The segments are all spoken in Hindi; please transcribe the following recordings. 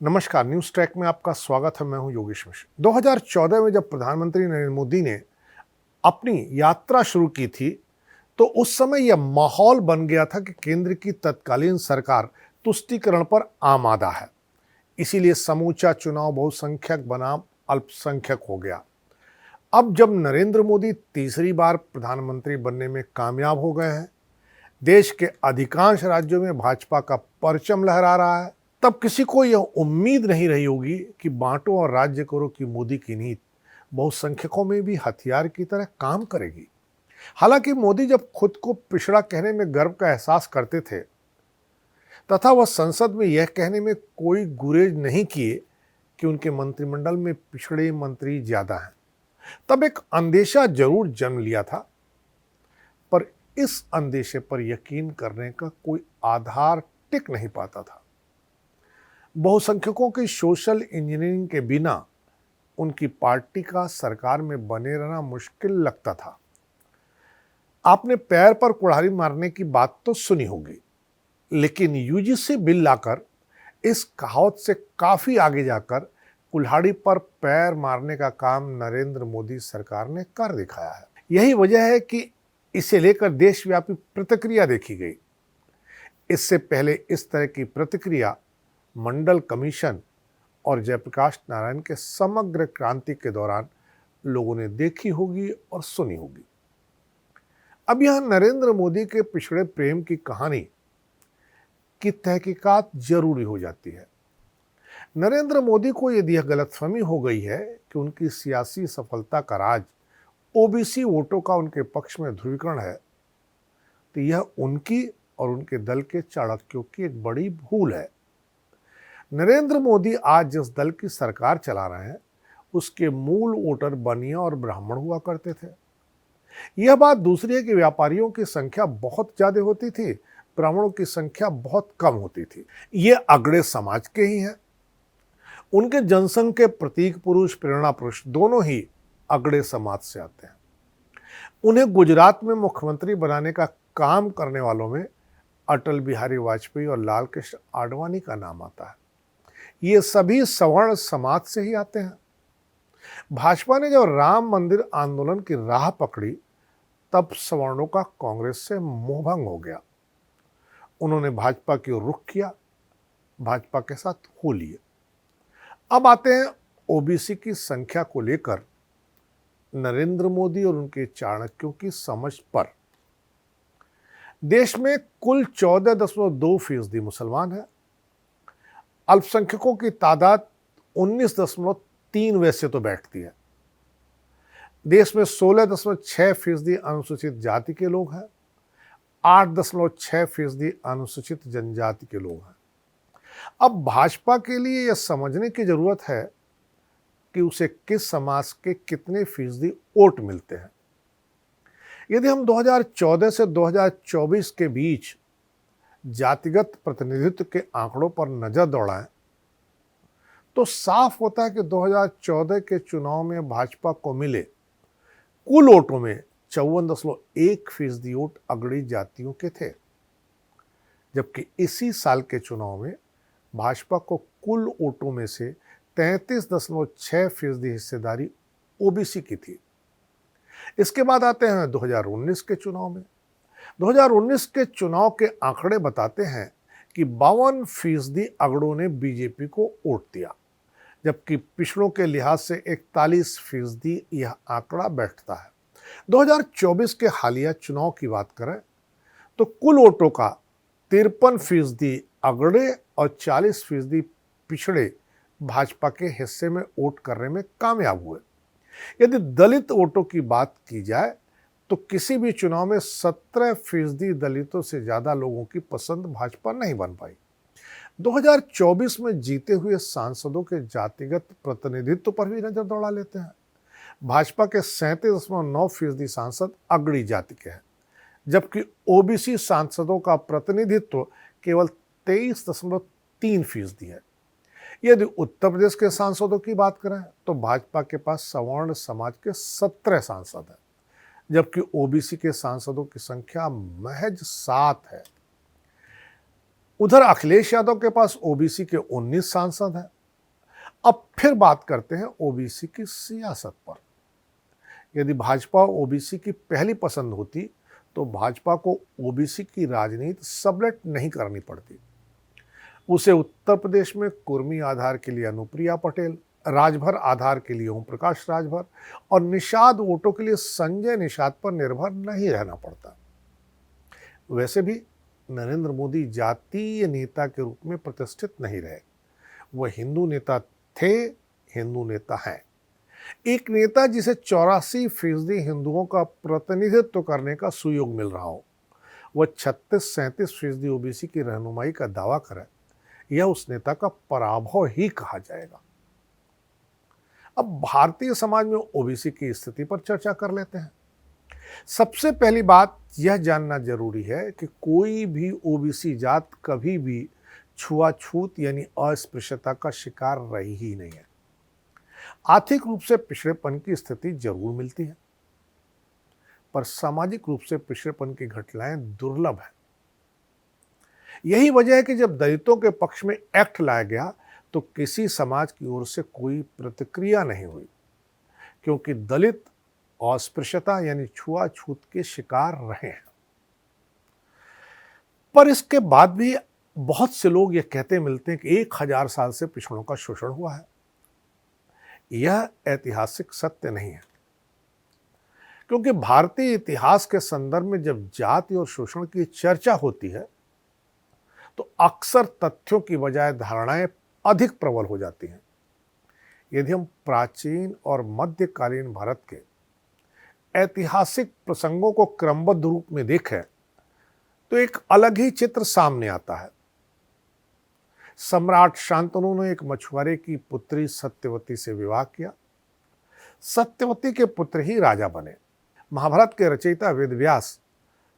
नमस्कार, न्यूज़ ट्रैक में आपका स्वागत है। मैं हूं योगेश मिश्र। 2014 में जब प्रधानमंत्री नरेंद्र मोदी ने अपनी यात्रा शुरू की थी, तो उस समय यह माहौल बन गया था कि केंद्र की तत्कालीन सरकार तुष्टीकरण पर आमादा है। इसीलिए समूचा चुनाव बहुसंख्यक बनाम अल्पसंख्यक हो गया। अब जब नरेंद्र मोदी तीसरी बार प्रधानमंत्री बनने में कामयाब हो गए हैं, देश के अधिकांश राज्यों में भाजपा का परचम लहरा रहा है, तब किसी को यह उम्मीद नहीं रही होगी कि बांटो और राज्य करो की मोदी की नीति बहुसंख्यकों में भी हथियार की तरह काम करेगी। हालांकि मोदी जब खुद को पिछड़ा कहने में गर्व का एहसास करते थे तथा वह संसद में यह कहने में कोई गुरेज नहीं किए कि उनके मंत्रिमंडल में पिछड़े मंत्री ज्यादा हैं, तब एक अंदेशा जरूर जन्म लिया था। पर इस अंदेशे पर यकीन करने का कोई आधार टिक नहीं पाता था। बहुसंख्यकों की सोशल इंजीनियरिंग के बिना उनकी पार्टी का सरकार में बने रहना मुश्किल लगता था। आपने पैर पर कुल्हाड़ी मारने की बात तो सुनी होगी, लेकिन यूजीसी बिल लाकर इस कहावत से काफी आगे जाकर कुल्हाड़ी पर पैर मारने का काम नरेंद्र मोदी सरकार ने कर दिखाया है। यही वजह है कि इसे लेकर देशव्यापी प्रतिक्रिया देखी गई। इससे पहले इस तरह की प्रतिक्रिया मंडल कमीशन और जयप्रकाश नारायण के समग्र क्रांति के दौरान लोगों ने देखी होगी और सुनी होगी। अब यहां नरेंद्र मोदी के पिछड़े प्रेम की कहानी की तहकीकात जरूरी हो जाती है। नरेंद्र मोदी को यदि यह गलतफहमी हो गई है कि उनकी सियासी सफलता का राज ओबीसी वोटों का उनके पक्ष में ध्रुवीकरण है, तो यह उनकी और उनके दल के चाणक्यों की एक बड़ी भूल है। नरेंद्र मोदी आज जिस दल की सरकार चला रहे हैं, उसके मूल वोटर बनिया और ब्राह्मण हुआ करते थे। यह बात दूसरी है कि व्यापारियों की संख्या बहुत ज्यादा होती थी, ब्राह्मणों की संख्या बहुत कम होती थी। ये अगड़े समाज के ही हैं। उनके जनसंघ के प्रतीक पुरुष, प्रेरणा पुरुष दोनों ही अगड़े समाज से आते हैं। उन्हें गुजरात में मुख्यमंत्री बनाने का काम करने वालों में अटल बिहारी वाजपेयी और लाल कृष्ण आडवाणी का नाम आता है। ये सभी सवर्ण समाज से ही आते हैं। भाजपा ने जब राम मंदिर आंदोलन की राह पकड़ी, तब सवर्णों का कांग्रेस से मोहभंग हो गया। उन्होंने भाजपा की ओर रुख किया, भाजपा के साथ हो लिए। अब आते हैं ओबीसी की संख्या को लेकर नरेंद्र मोदी और उनके चाणक्यों की समझ पर। देश में कुल 14.2% मुसलमान है। अल्पसंख्यकों की तादाद 19.3 वैसे तो बैठती है। देश में 16.6% अनुसूचित जाति के लोग हैं, 8.6% अनुसूचित जनजाति के लोग हैं। अब भाजपा के लिए यह समझने की जरूरत है कि उसे किस समाज के कितने फीसदी वोट मिलते हैं। यदि हम 2014 से 2024 के बीच जातिगत प्रतिनिधित्व के आंकड़ों पर नजर दौड़ाएं, तो साफ होता है कि 2014 के चुनाव में भाजपा को मिले कुल वोटों में 54.1% वोट अगड़ी जातियों के थे, जबकि इसी साल के चुनाव में भाजपा को कुल वोटों में से 33.6% हिस्सेदारी ओबीसी की थी। इसके बाद आते हैं 2019 के चुनाव में। 2019 के चुनाव के आंकड़े बताते हैं कि 52% अगड़ों ने बीजेपी को वोट दिया, जबकि पिछड़ों के लिहाज से 41% यह आंकड़ा बैठता है। 2024 के हालिया चुनाव की बात करें तो कुल वोटों का 53% अगड़े और 40% पिछड़े भाजपा के हिस्से में वोट करने में कामयाब हुए। यदि दलित वोटों की बात की जाए तो किसी भी चुनाव में 17% दलितों से ज्यादा लोगों की पसंद भाजपा नहीं बन पाई। 2024 में जीते हुए सांसदों के जातिगत प्रतिनिधित्व पर भी नजर दौड़ा लेते हैं। भाजपा के 37.9% सांसद अगड़ी जाति के हैं, जबकि ओबीसी सांसदों का प्रतिनिधित्व केवल 23.3% है। यदि उत्तर प्रदेश के सांसदों की बात करें तो भाजपा के पास सवर्ण समाज के 17 सांसद हैं, जबकि ओबीसी के सांसदों की संख्या महज 7 है। उधर अखिलेश यादव के पास ओबीसी के 19 सांसद हैं। अब फिर बात करते हैं ओबीसी की सियासत पर। यदि भाजपा ओबीसी की पहली पसंद होती तो भाजपा को ओबीसी की राजनीति सबलेट नहीं करनी पड़ती। उसे उत्तर प्रदेश में कुर्मी आधार के लिए अनुप्रिया पटेल, राजभर आधार के लिए ओम प्रकाश राजभर और निषाद वोटों के लिए संजय निषाद पर निर्भर नहीं रहना पड़ता। वैसे भी नरेंद्र मोदी जातीय नेता के रूप में प्रतिष्ठित नहीं रहे। वह हिंदू नेता थे, हिंदू नेता हैं। एक नेता जिसे 84% हिंदुओं का प्रतिनिधित्व करने का सुयोग मिल रहा हो, वह 36-37% ओबीसी की रहनुमाई का दावा करे, यह उस नेता का पराभव ही कहा जाएगा। अब भारतीय समाज में ओबीसी की स्थिति पर चर्चा कर लेते हैं। सबसे पहली बात यह जानना जरूरी है कि कोई भी ओबीसी जात कभी भी छुआछूत यानी अस्पृश्यता का शिकार रही ही नहीं है। आर्थिक रूप से पिछड़ेपन की स्थिति जरूर मिलती है, पर सामाजिक रूप से पिछड़ेपन की घटनाएं दुर्लभ है। यही वजह है कि जब दलितों के पक्ष में एक्ट लाया गया तो किसी समाज की ओर से कोई प्रतिक्रिया नहीं हुई, क्योंकि दलित अस्पृश्यता यानी छुआछूत के शिकार रहे हैं। पर इसके बाद भी बहुत से लोग ये कहते मिलते हैं कि 1000 साल से पिछड़ों का शोषण हुआ है। यह ऐतिहासिक सत्य नहीं है, क्योंकि भारतीय इतिहास के संदर्भ में जब जाति और शोषण की चर्चा होती है तो अक्सर तथ्यों की बजाय धारणाएं अधिक प्रबल हो जाती हैं। यदि हम प्राचीन और मध्यकालीन भारत के ऐतिहासिक प्रसंगों को क्रमबद्ध रूप में देखें तो एक अलग ही चित्र सामने आता है। सम्राट शांतनु ने एक मछुआरे की पुत्री सत्यवती से विवाह किया। सत्यवती के पुत्र ही राजा बने। महाभारत के रचयिता वेदव्यास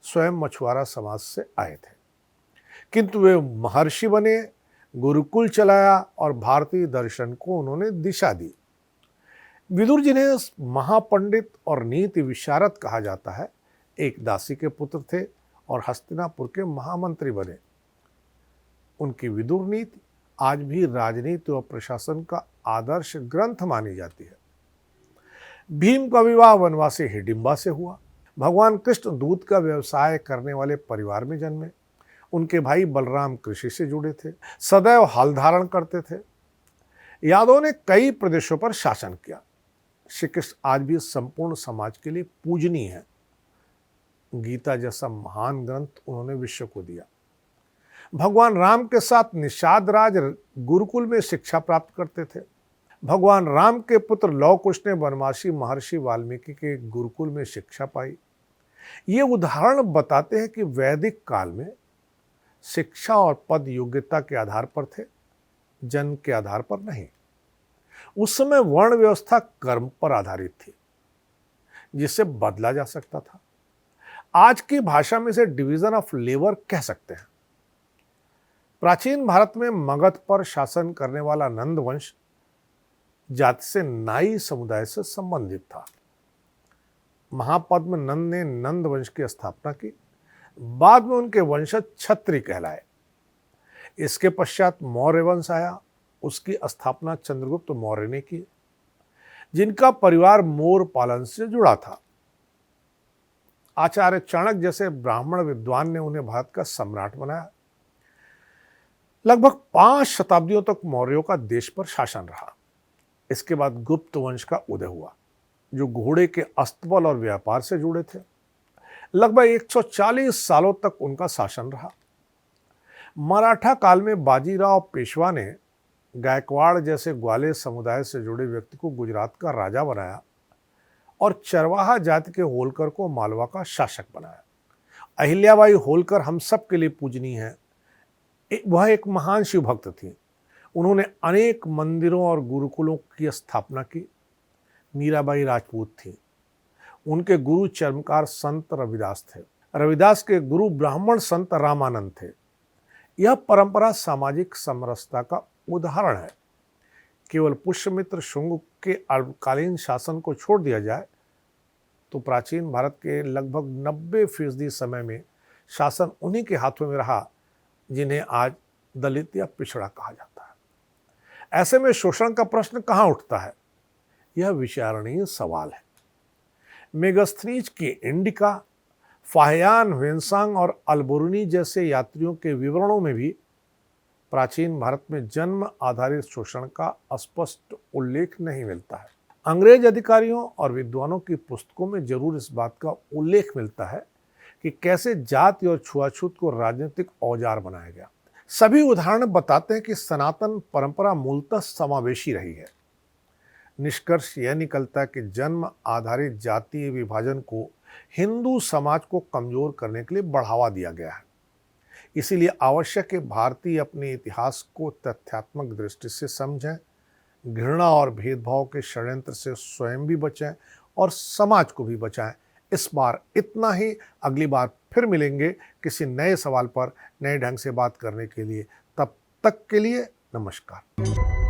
स्वयं मछुआरा समाज से आए थे, किंतु वे महर्षि बने, गुरुकुल चलाया और भारतीय दर्शन को उन्होंने दिशा दी। विदुर जिन्हें महापंडित और नीति विशारद कहा जाता है, एक दासी के पुत्र थे और हस्तिनापुर के महामंत्री बने। उनकी विदुर नीति आज भी राजनीति और प्रशासन का आदर्श ग्रंथ मानी जाती है। भीम का विवाह वनवासी हिडिंबा से हुआ। भगवान कृष्ण दूध का व्यवसाय करने वाले परिवार में जन्मे। उनके भाई बलराम कृषि से जुड़े थे, सदैव हल धारण करते थे। यादवों ने कई प्रदेशों पर शासन किया। श्री कृष्ण आज भी संपूर्ण समाज के लिए पूजनीय है। गीता जैसा महान ग्रंथ उन्होंने विश्व को दिया। भगवान राम के साथ निषाद राज गुरुकुल में शिक्षा प्राप्त करते थे। भगवान राम के पुत्र लव कुश ने वनवासी महर्षि वाल्मीकि के गुरुकुल में शिक्षा पाई। ये उदाहरण बताते हैं कि वैदिक काल में शिक्षा और पद योग्यता के आधार पर थे, जन्म के आधार पर नहीं। उस समय वर्ण व्यवस्था कर्म पर आधारित थी, जिसे बदला जा सकता था। आज की भाषा में इसे डिवीजन ऑफ लेबर कह सकते हैं। प्राचीन भारत में मगध पर शासन करने वाला नंद वंश जाति से नाई समुदाय से संबंधित था। महापद्म नंद ने नंद वंश की स्थापना की। बाद में उनके वंशज क्षत्रिय कहलाए। इसके पश्चात मौर्य वंश आया। उसकी स्थापना चंद्रगुप्त मौर्य ने की, जिनका परिवार मोर पालन से जुड़ा था। आचार्य चाणक्य जैसे ब्राह्मण विद्वान ने उन्हें भारत का सम्राट बनाया। लगभग 5 शताब्दियों तक मौर्यों का देश पर शासन रहा। इसके बाद गुप्त वंश का उदय हुआ, जो घोड़े के अस्तबल और व्यापार से जुड़े थे। लगभग 140 सालों तक उनका शासन रहा। मराठा काल में बाजीराव पेशवा ने गायकवाड़ जैसे ग्वाले समुदाय से जुड़े व्यक्ति को गुजरात का राजा बनाया और चरवाहा जाति के होलकर को मालवा का शासक बनाया। अहिल्याबाई होलकर हम सब के लिए पूजनीय है। वह एक महान शिव भक्त थी। उन्होंने अनेक मंदिरों और गुरुकुलों की स्थापना की। मीराबाई राजपूत थी। उनके गुरु चर्मकार संत रविदास थे। रविदास के गुरु ब्राह्मण संत रामानंद थे। यह परंपरा सामाजिक समरसता का उदाहरण है। केवल पुष्यमित्र शुंग के अल्पकालीन शासन को छोड़ दिया जाए तो प्राचीन भारत के लगभग 90% समय में शासन उन्हीं के हाथों में रहा जिन्हें आज दलित या पिछड़ा कहा जाता है। ऐसे में शोषण का प्रश्न कहां उठता है? यह विचारणीय सवाल है। मेगास्थनीज की इंडिका, फाहियान, ह्वेनसांग और अलबरूनी जैसे यात्रियों के विवरणों में भी प्राचीन भारत में जन्म आधारित शोषण का स्पष्ट उल्लेख नहीं मिलता है। अंग्रेज अधिकारियों और विद्वानों की पुस्तकों में जरूर इस बात का उल्लेख मिलता है कि कैसे जाति और छुआछूत को राजनीतिक औजार बनाया गया। सभी उदाहरण बताते हैं कि सनातन परंपरा मूलतः समावेशी रही है। निष्कर्ष यह निकलता है कि जन्म आधारित जातीय विभाजन को हिंदू समाज को कमजोर करने के लिए बढ़ावा दिया गया है। इसीलिए आवश्यक है भारतीय अपने इतिहास को तथ्यात्मक दृष्टि से समझें, घृणा और भेदभाव के षड्यंत्र से स्वयं भी बचें और समाज को भी बचाएं। इस बार इतना ही। अगली बार फिर मिलेंगे किसी नए सवाल पर नए ढंग से बात करने के लिए। तब तक के लिए नमस्कार।